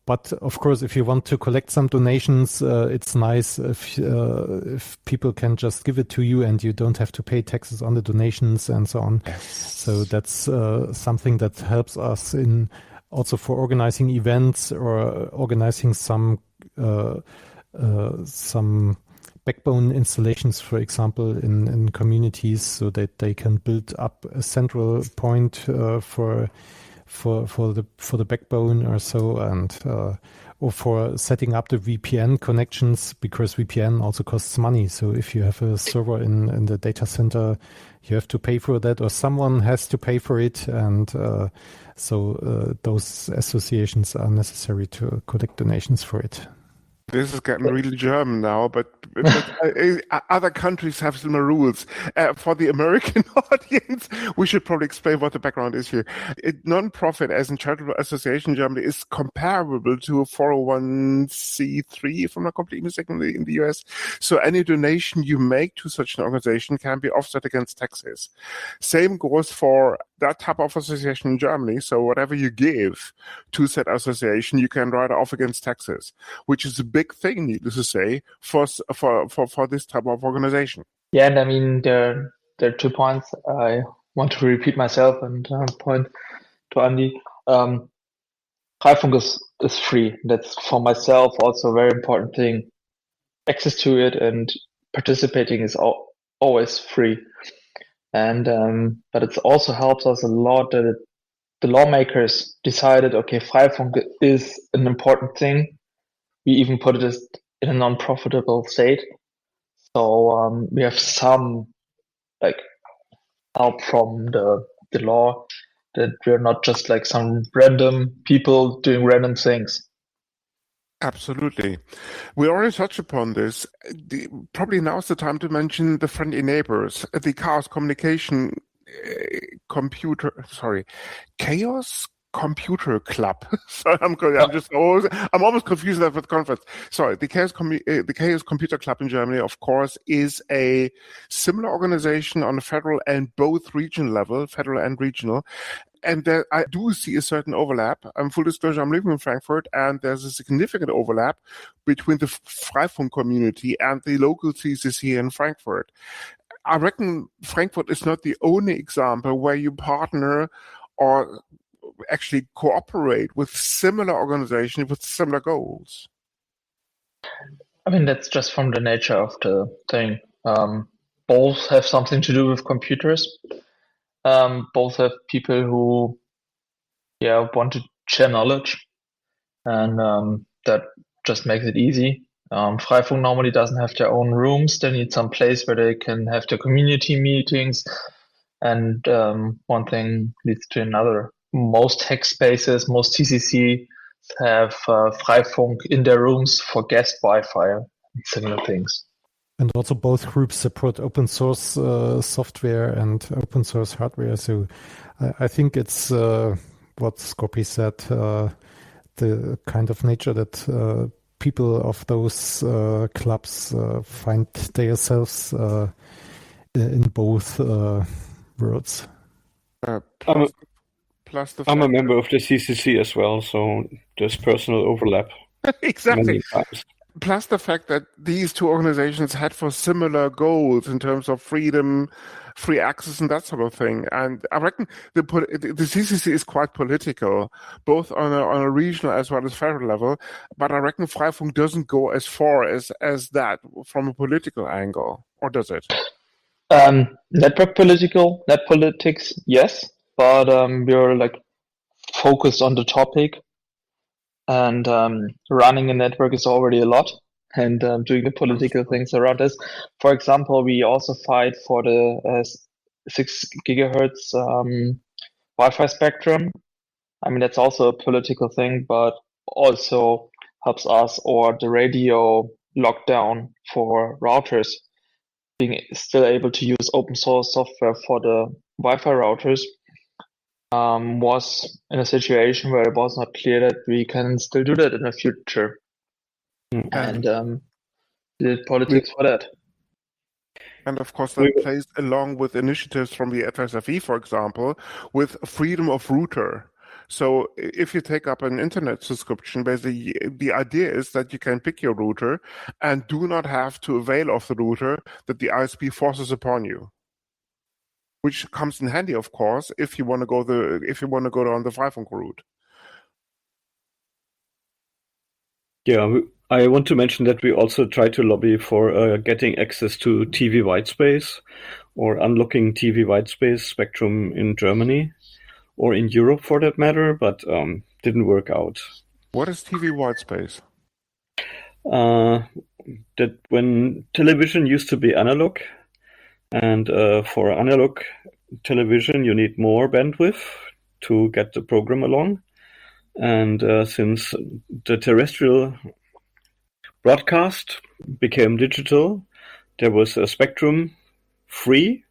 but of course, if you want to collect some donations, it's nice if people can just give it to you, and you don't have to pay taxes on the donations and so on. Yes. So that's something that helps us in also for organizing events or organizing some backbone installations, for example, in communities, so that they can build up a central point for the backbone or so, and or for setting up the VPN connections, because VPN also costs money. So if you have a server in the data center, you have to pay for that, or someone has to pay for it, and so those associations are necessary to collect donations for it. This is getting really German now, but other countries have similar rules. For the American audience, we should probably explain what the background is here. A non-profit, as in charitable association in Germany, is comparable to a 401c3, if I'm not completely mistaken, in the US. So any donation you make to such an organization can be offset against taxes. Same goes for that type of association in Germany. So whatever you give to said association, you can write off against taxes, which is a big thing, needless to say, for this type of organization. Yeah, and I mean there are 2 points. I want to repeat myself and point to Andy. Freifunk is free. That's for myself also a very important thing. Access to it and participating is always free. And but it also helps us a lot that the lawmakers decided, okay, Freifunk is an important thing. We even put it in a non-profitable state. So we have some like help from the law, that we're not just like some random people doing random things. Absolutely. We already touched upon this. Probably now's the time to mention the friendly neighbors, the Chaos Computer Club. Sorry, I'm almost confused with the conference. Sorry, the Chaos Computer Club in Germany, of course, is a similar organization on the federal and both regional level, federal and regional. And there, I do see a certain overlap. Full disclosure, I'm living in Frankfurt, and there's a significant overlap between the Freifunk community and the local CCC in Frankfurt. I reckon Frankfurt is not the only example where you partner or actually cooperate with similar organizations with similar goals. I mean, that's just from the nature of the thing. Both have something to do with computers. Both have people who, want to share knowledge, and that just makes it easy. Freifunk normally doesn't have their own rooms. They need some place where they can have their community meetings, and one thing leads to another. Most hack spaces, most TCC have Freifunk in their rooms for guest Wi-Fi and similar things. And also both groups support open source software and open source hardware. So I think it's what Scorpi said, the kind of nature that people of those clubs find themselves in both worlds. I'm a member of the CCC as well, so there's personal overlap. Exactly. plus the fact that these two organizations had for similar goals in terms of freedom, free access, and that sort of thing. And I reckon the CCC is quite political, both on a regional as well as federal level. But I reckon Freifunk doesn't go as far as that from a political angle, or does it? Network politics, yes, but we're like focused on the topic, and running a network is already a lot, and doing the political things around this. For example, we also fight for the 6 gigahertz Wi-Fi spectrum. I mean, that's also a political thing, but also helps us, or the radio lockdown for routers, being still able to use open source software for the Wi-Fi routers, was in a situation where it was not clear that we can still do that in the future. And did politics for that. And of course, that plays along with initiatives from the FSFE, for example, with freedom of router. So if you take up an internet subscription, basically the idea is that you can pick your router and do not have to avail of the router that the ISP forces upon you, which comes in handy, of course, if you want to go down the Freifunk route. Yeah, I want to mention that we also try to lobby for getting access to TV whitespace, or unlocking TV whitespace spectrum in Germany, or in Europe for that matter, but didn't work out. What is TV whitespace? That when television used to be analog, and for analog television you need more bandwidth to get the program along. And since the terrestrial broadcast became digital, there was a spectrum free,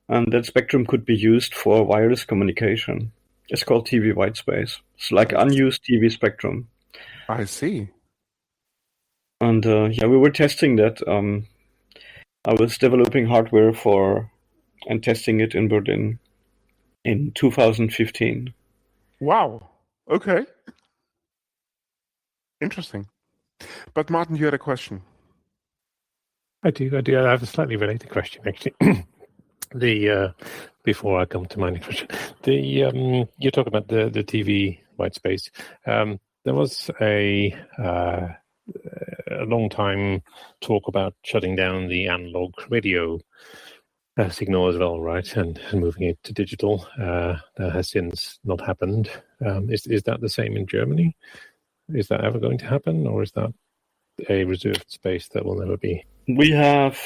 and that spectrum could be used for wireless communication. It's called TV whitespace. It's like unused TV spectrum. I see. And we were testing that. I was developing hardware and testing it in Berlin in 2015. Wow. Okay. Interesting. But Martin, you had a question. I do. I have a slightly related question, actually. Before I come to my next question, you talk about the TV white space. There was a long time talk about shutting down the analog radio signal as well, right, and moving it to digital. That has since not happened. Is that the same in Germany? Is that ever going to happen, or is that a reserved space that will never be? We have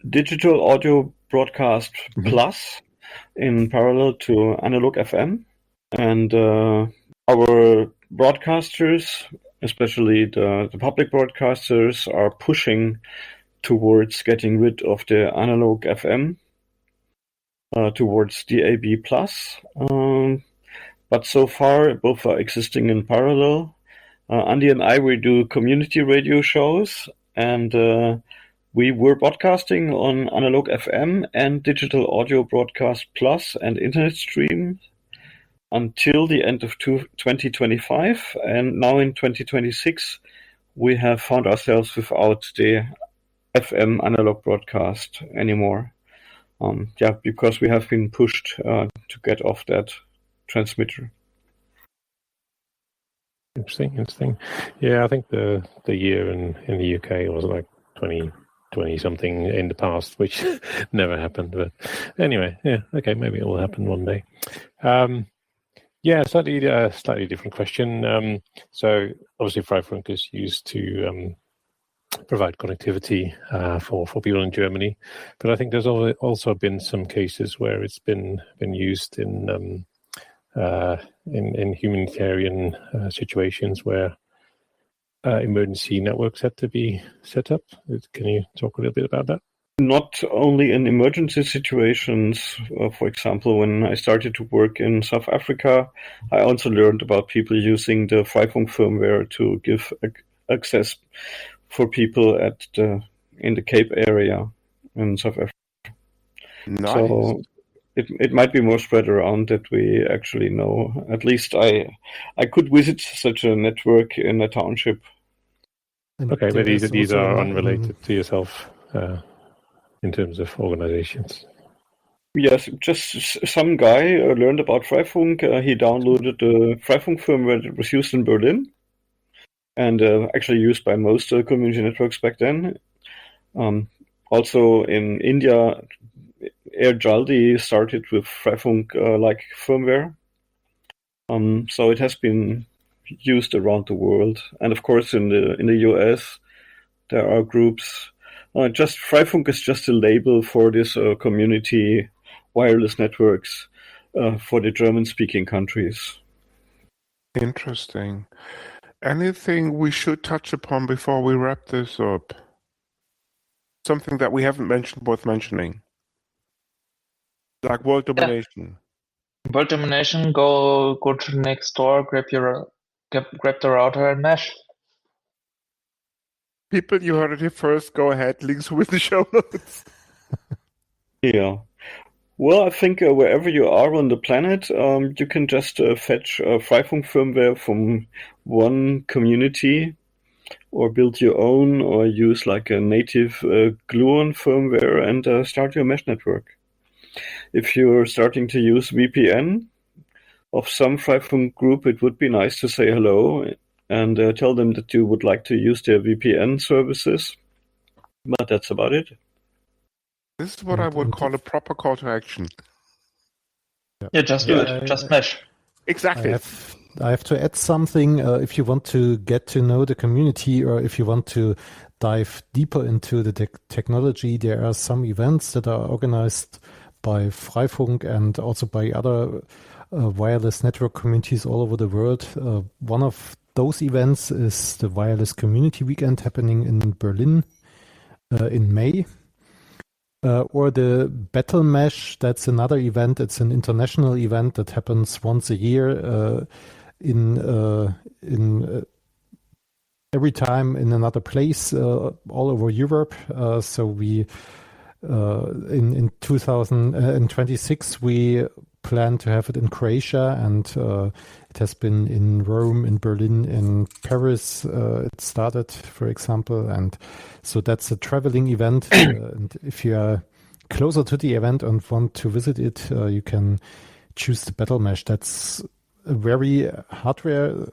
digital audio broadcast plus in parallel to analog FM, and our broadcasters, especially the public broadcasters, are pushing towards getting rid of the analog FM towards DAB+. But so far, both are existing in parallel. Andy and I, we do community radio shows, and we were broadcasting on analog FM and digital audio broadcast plus and internet stream until the end of 2025. And now in 2026, we have found ourselves without the FM analog broadcast anymore. Because we have been pushed to get off that transmitter. Interesting. Yeah, I think the year in the UK was like 20 something in the past, which never happened. But anyway, yeah, okay, maybe it will happen one day. Slightly different question. So obviously Freifunk is used to provide connectivity for people in Germany, but I think there's also been some cases where it's been used in humanitarian situations where emergency networks had to be set up. Can you talk a little bit about that? Not only in emergency situations. For example, when I started to work in South Africa, I also learned about people using the Freifunk firmware to give access for people in the Cape area in South Africa. Nice. So it might be more spread around that we actually know. At least I could visit such a network in a township. And Okay, but there's these also are unrelated to yourself in terms of organizations. Yes, just some guy learned about Freifunk. He downloaded the Freifunk firmware that was used in Berlin and actually used by most community networks back then. Also in India, Air Jaldi started with Freifunk-like firmware. So it has been used around the world. And of course, in the US, there are groups. Just Freifunk is just a label for this community wireless networks for the German-speaking countries. Interesting. Anything we should touch upon before we wrap this up? Something that we haven't mentioned worth mentioning? Like world domination. World domination, go to the next door, grab the router and mesh. People, you heard it here first. Go ahead. Links with the show notes. Yeah. Well, I think wherever you are on the planet, you can just fetch Freifunk firmware from one community or build your own or use like a native Gluon firmware and start your mesh network. If you're starting to use VPN of some Freifunk group, it would be nice to say hello and tell them that you would like to use their VPN services. But that's about it. This is what I would call a proper call to action. Yeah, just do it. Just mesh. Exactly. I have to add something. If you want to get to know the community or if you want to dive deeper into the technology, there are some events that are organized by Freifunk and also by other wireless network communities all over the world. One of those events is the Wireless Community Weekend happening in Berlin in May. Or the Battle Mesh, that's another event. It's an international event that happens once a year in every time in another place all over Europe. So we in 2026 we plan to have it in Croatia, and it has been in Rome, in Berlin, in Paris. It started, for example, and so that's a traveling event. And if you are closer to the event and want to visit it, you can choose the Battle Mesh. That's a very hardware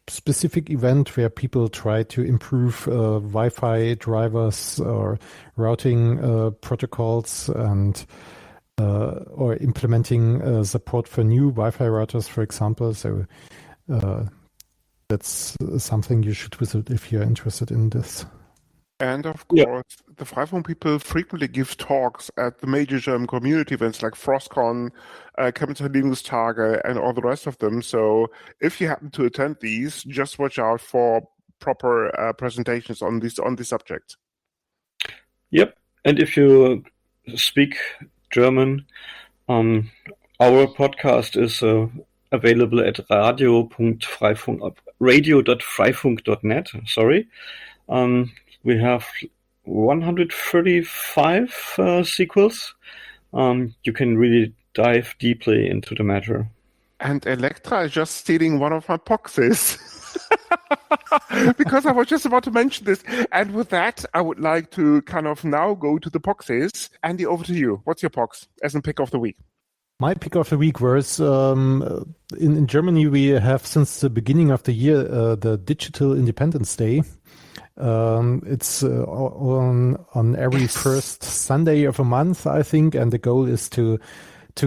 specific event where people try to improve Wi-Fi drivers or routing protocols and or implementing support for new Wi-Fi routers, for example. So that's something you should visit if you're interested in this. And of course, the Freifunk people frequently give talks at the major German community events like FrostCon, Kapitalismustage, and all the rest of them. So if you happen to attend these, just watch out for proper presentations on this subject. Yep. And if you speak German, our podcast is available at radio.freifunk.net. Sorry. We have 135 sequels. You can really dive deeply into the matter. And Electra is just stealing one of my boxes. Because I was just about to mention this. And with that, I would like to kind of now go to the boxes. Andy, over to you. What's your box as a pick of the week? My pick of the week was in Germany, we have since the beginning of the year the Digital Independence Day. It's on every first Sunday of a month, I think, and the goal is to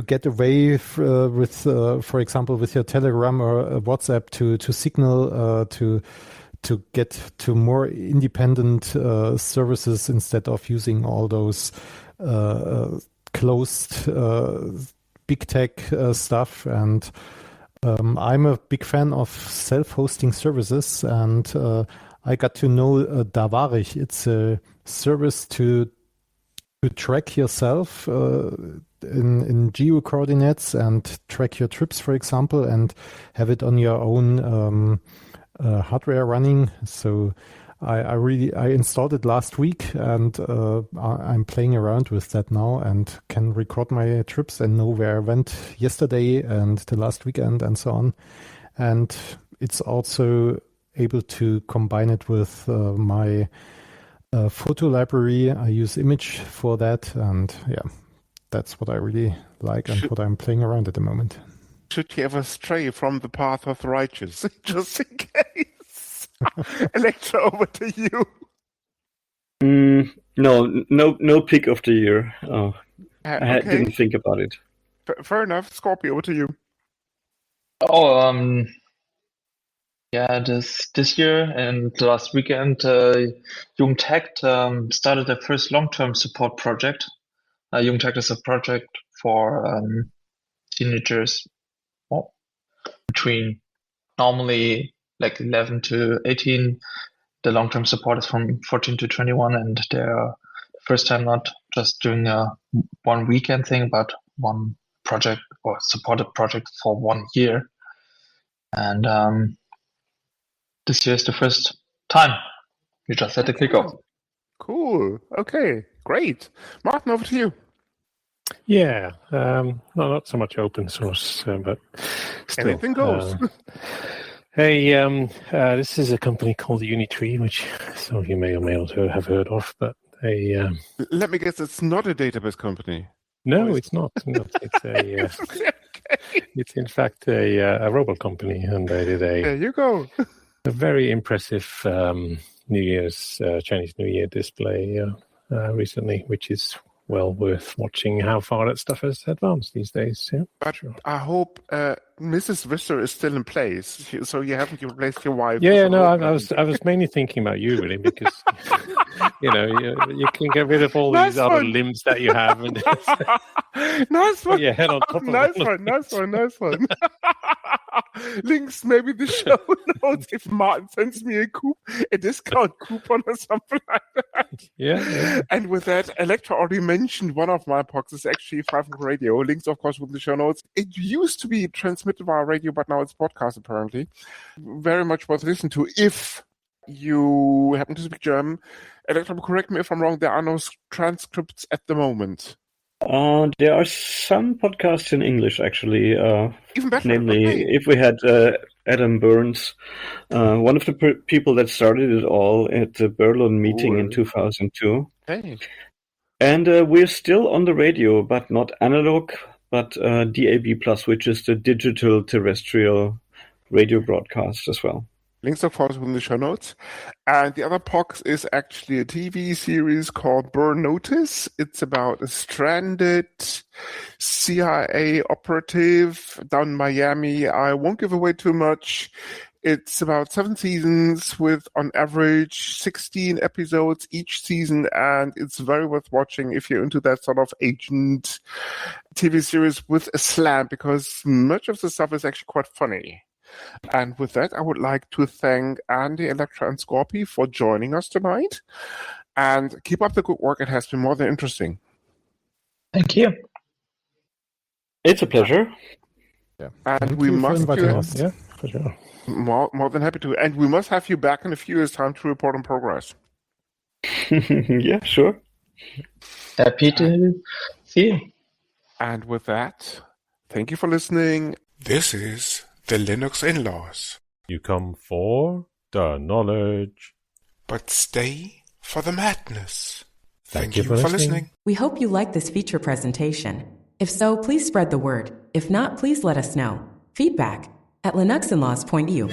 get away with, for example, with your Telegram or WhatsApp to Signal to get to more independent services instead of using all those closed big tech stuff. And I'm a big fan of self-hosting services, and I got to know Davarich. It's a service to track yourself in geo coordinates and track your trips, for example, and have it on your own hardware running. So I installed it last week, and I'm playing around with that now and can record my trips and know where I went yesterday and the last weekend and so on. And it's also able to combine it with my photo library. I use Image for that, and yeah, that's what I really like and what I'm playing around at the moment. Should you ever stray from the path of the righteous, just in case? Electra, over to you. No pick of the year. Oh, I Okay. didn't think about it. Fair enough. Scorpio, over to you. Oh, yeah, this year and last weekend, Jugendhackt started their first long-term support project. Jugendhackt is a project for teenagers between normally like 11 to 18. The long-term support is from 14 to 21, and they're first time not just doing a one weekend thing, but one project or supported project for 1 year. And this year is the first time. We just had the kickoff. Cool. Okay, great. Martin, over to you. Yeah, not so much open source, but still. Anything goes. Hey, this is a company called Unitree, which some of you may or may not have heard of, but Let me guess, it's not a database company. no, it's not. No, it's a it's in fact a robot company, and they did There you go. a very impressive New Year's Chinese New Year display recently, which is well worth watching how far that stuff has advanced these days. Yeah, But sure. I hope Mrs. Visser is still in place, so you haven't replaced your wife. Yeah, no, I was mainly thinking about you, really, because you can get rid of all Nice these other one. limbs that you have, and Nice one. put your head on top of Nice all of one. Nice one. Nice one. Links, maybe the show notes if Martin sends me a discount coupon or something like that. Yeah. And with that, Electra already mentioned one of my podcasts is actually Freifunk Radio. Links, of course, with the show notes. It used to be transmitted via radio, but now it's podcast, apparently. Very much worth listening to if you happen to speak German. Electra, correct me if I'm wrong, there are no transcripts at the moment. There are some podcasts in English, actually. Even better. Namely, Okay. if we had Adam Burns, one of the people that started it all at the Berlin meeting in 2002. Hey. And we're still on the radio, but not analog, but DAB+, which is the digital terrestrial radio broadcast as well. Links, of course, in the show notes. And the other podcast is actually a TV series called Burn Notice. It's about a stranded CIA operative down in Miami. I won't give away too much. It's about 7 seasons with, on average, 16 episodes each season, and it's very worth watching if you're into that sort of agent TV series with a slant, because much of the stuff is actually quite funny. And with that, I would like to thank Andy, Electra, and Scorpy for joining us tonight. And keep up the good work. It has been more than interesting. Thank you. It's a pleasure. Yeah. And Thank we you for must inviting us. Yeah, for sure. more than happy to. And we must have you back in a few years' time to report on progress. Yeah, sure. Happy to see you. And with that, thank you for listening. This is the Linux In-Laws. You come for the knowledge. But stay for the madness. Thank you for listening. We hope you like this feature presentation. If so, please spread the word. If not, please let us know. Feedback at linuxinlaws.eu.